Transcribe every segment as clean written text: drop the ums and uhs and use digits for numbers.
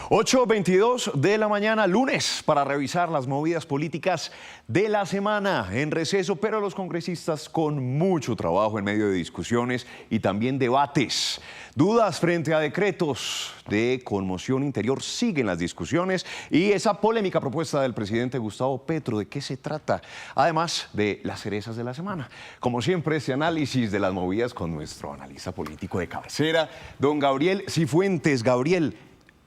8:22 de la mañana, lunes, para revisar las movidas políticas de la semana en receso, pero los congresistas con mucho trabajo en medio de discusiones y también debates. Dudas frente a decretos de conmoción interior, siguen las discusiones y esa polémica propuesta del presidente Gustavo Petro, ¿de qué se trata? Además de las cerezas de la semana. Como siempre, este análisis de las movidas con nuestro analista político de cabecera, don Gabriel Cifuentes. Gabriel,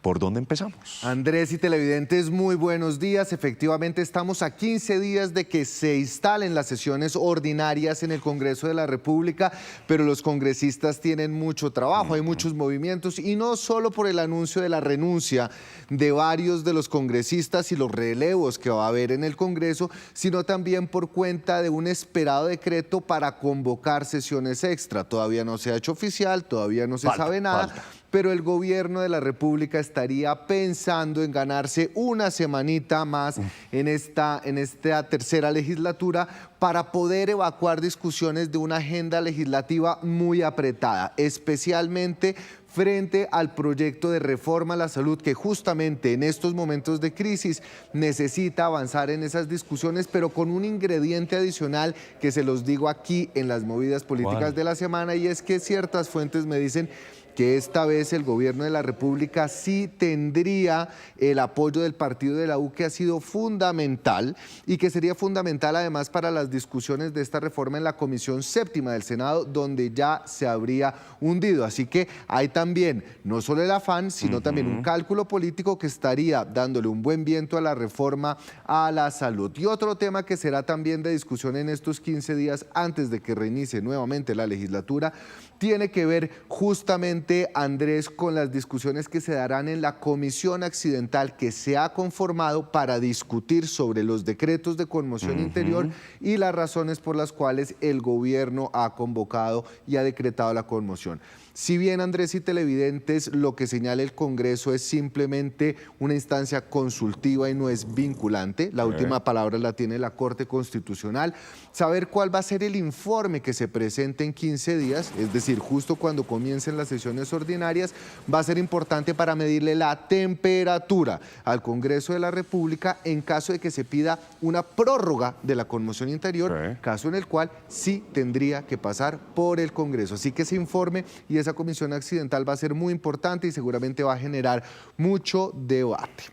¿por dónde empezamos? Andrés y televidentes, muy buenos días. Efectivamente, estamos a 15 días de que se instalen las sesiones ordinarias en el Congreso de la República, pero los congresistas tienen mucho trabajo, hay muchos movimientos, y no solo por el anuncio de la renuncia de varios de los congresistas y los relevos que va a haber en el Congreso, sino también por cuenta de un esperado decreto para convocar sesiones extra. Todavía no se ha hecho oficial, todavía no se sabe nada. Pero el gobierno de la República estaría pensando en ganarse una semanita más en esta tercera legislatura para poder evacuar discusiones de una agenda legislativa muy apretada, especialmente frente al proyecto de reforma a la salud que justamente en estos momentos de crisis necesita avanzar en esas discusiones, pero con un ingrediente adicional que se los digo aquí en las movidas políticas de la semana, y es que ciertas fuentes me dicen que esta vez el gobierno de la República sí tendría el apoyo del partido de la U, que ha sido fundamental y que sería fundamental además para las discusiones de esta reforma en la Comisión Séptima del Senado, donde ya se habría hundido. Así que hay también no solo el afán, sino también un cálculo político que estaría dándole un buen viento a la reforma a la salud. Y otro tema que será también de discusión en estos 15 días antes de que reinicie nuevamente la legislatura tiene que ver justamente, Andrés, con las discusiones que se darán en la comisión accidental que se ha conformado para discutir sobre los decretos de conmoción interior y las razones por las cuales el gobierno ha convocado y ha decretado la conmoción. Si bien, Andrés y televidentes, lo que señala el Congreso es simplemente una instancia consultiva y no es vinculante, la última palabra la tiene la Corte Constitucional, saber cuál va a ser el informe que se presente en 15 días, es decir, justo cuando comiencen las sesiones ordinarias, va a ser importante para medirle la temperatura al Congreso de la República en caso de que se pida una prórroga de la conmoción interior, caso en el cual sí tendría que pasar por el Congreso. Así que ese informe y esa comisión accidental va a ser muy importante y seguramente va a generar mucho debate.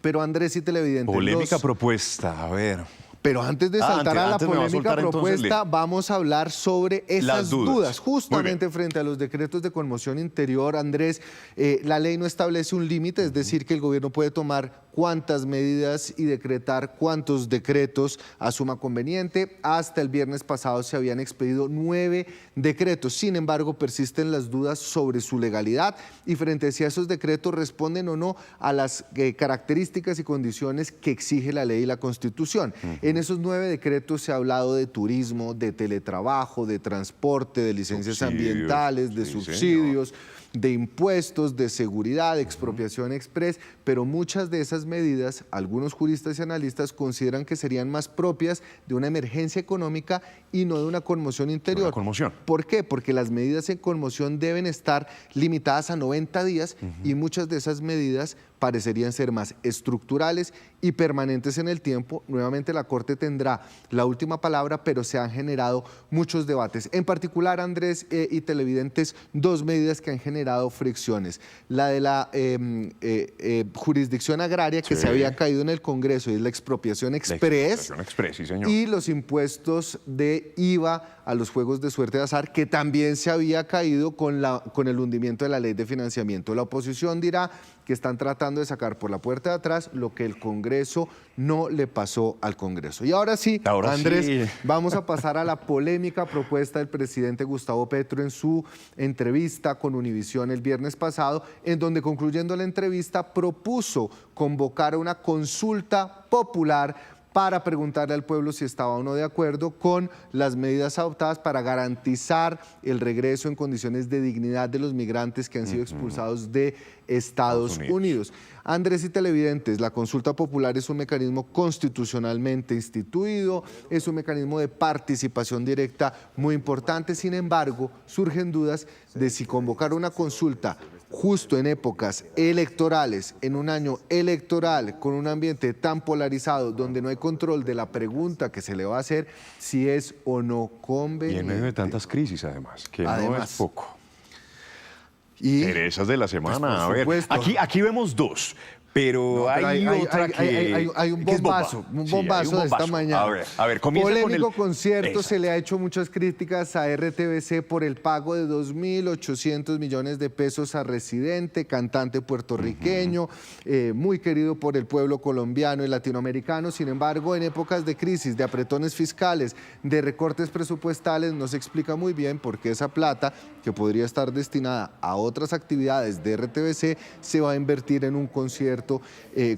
Pero Andrés y televidentes... Polémica propuesta, a ver... Pero antes de saltar a la polémica propuesta, vamos a hablar sobre esas dudas. Justamente frente a los decretos de conmoción interior, Andrés, la ley no establece un límite, es decir, que el gobierno puede tomar cuántas medidas y decretar cuántos decretos asuma conveniente. Hasta el viernes pasado se habían expedido 9 decretos. Sin embargo, persisten las dudas sobre su legalidad y frente a si esos decretos responden o no a las características y condiciones que exige la ley y la Constitución. En esos 9 decretos se ha hablado de turismo, de teletrabajo, de transporte, de licencias ambientales, de subsidios, de impuestos, de seguridad, de expropiación express, pero muchas de esas medidas, algunos juristas y analistas consideran que serían más propias de una emergencia económica y no de una conmoción interior. ¿Por qué? Porque las medidas en conmoción deben estar limitadas a 90 días y muchas de esas medidas parecerían ser más estructurales y permanentes en el tiempo. Nuevamente la Corte tendrá la última palabra, pero se han generado muchos debates. En particular, Andrés y televidentes, 2 medidas que han generado fricciones. La de la jurisdicción agraria que se había caído en el Congreso y es la expropiación express, y los impuestos de IVA a los juegos de suerte de azar que también se había caído con el hundimiento de la ley de financiamiento. La oposición dirá que están tratando de sacar por la puerta de atrás lo que el Congreso no le pasó al Congreso. Y ahora sí, Andrés, vamos a pasar a la polémica propuesta del presidente Gustavo Petro en su entrevista con Univisión el viernes pasado, en donde, concluyendo la entrevista, propuso convocar una consulta popular para preguntarle al pueblo si estaba o no de acuerdo con las medidas adoptadas para garantizar el regreso en condiciones de dignidad de los migrantes que han sido expulsados de Estados Unidos. Andrés y televidentes, la consulta popular es un mecanismo constitucionalmente instituido, es un mecanismo de participación directa muy importante. Sin embargo, surgen dudas de si convocar una consulta justo en épocas electorales, en un año electoral, con un ambiente tan polarizado, donde no hay control de la pregunta que se le va a hacer, si es o no Y conveniente. en medio de tantas crisis, además, que no es poco. Y Cerezas de la semana, Pues, por a ver, supuesto. aquí vemos dos, pero pero hay otra que... hay un que es bomba. bombazo, un Sí, hay bombazo de esta bombazo. mañana. A ver, comienza Polémico con el... concierto, Exacto. se le ha hecho muchas críticas a RTBC por el pago de 2.800 millones de pesos a Residente, cantante puertorriqueño, muy querido por el pueblo colombiano y latinoamericano. Sin embargo, en épocas de crisis, de apretones fiscales, de recortes presupuestales, no se explica muy bien por qué esa plata, que podría estar destinada a otras actividades de RTBC, se va a invertir en un concierto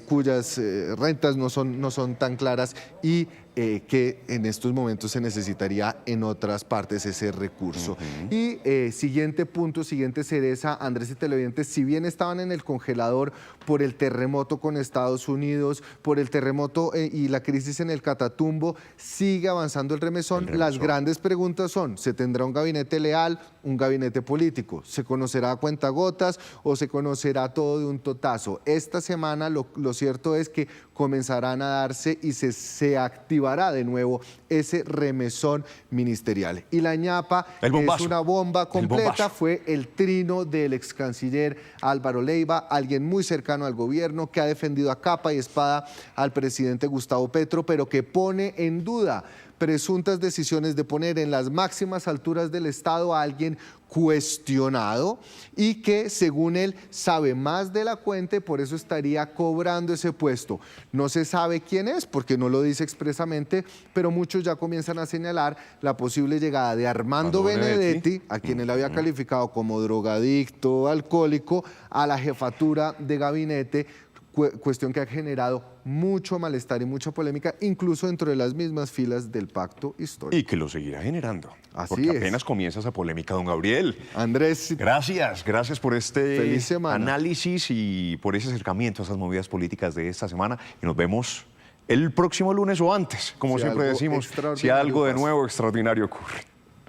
cuyas rentas no son tan claras y que en estos momentos se necesitaría en otras partes ese recurso. Y siguiente punto, siguiente cereza, Andrés y televidentes, si bien estaban en el congelador por el terremoto con Estados Unidos, por el terremoto y la crisis en el Catatumbo, sigue avanzando el remesón. Las grandes preguntas son, ¿se tendrá un gabinete leal, un gabinete político? ¿Se conocerá a cuentagotas o se conocerá todo de un totazo? Esta semana lo cierto es que comenzarán a darse y se activará de nuevo ese remesón ministerial. Y la ñapa es una bomba completa, fue el trino del ex canciller Álvaro Leiva, alguien muy cercano al gobierno que ha defendido a capa y espada al presidente Gustavo Petro, pero que pone en duda presuntas decisiones de poner en las máximas alturas del Estado a alguien cuestionado y que, según él, sabe más de la cuenta y por eso estaría cobrando ese puesto. No se sabe quién es, porque no lo dice expresamente, pero muchos ya comienzan a señalar la posible llegada de Armando Benedetti, a quien él había calificado como drogadicto, alcohólico, a la jefatura de gabinete, cuestión que ha generado mucho malestar y mucha polémica, incluso dentro de las mismas filas del pacto histórico. Y que lo seguirá generando. Así porque es. apenas comienza esa polémica, don Gabriel. Andrés, Gracias por este Feliz semana. análisis y por ese acercamiento a esas movidas políticas de esta semana. Y nos vemos el próximo lunes o antes, como Si siempre algo decimos, si extraordinario algo de pasa. nuevo extraordinario ocurre.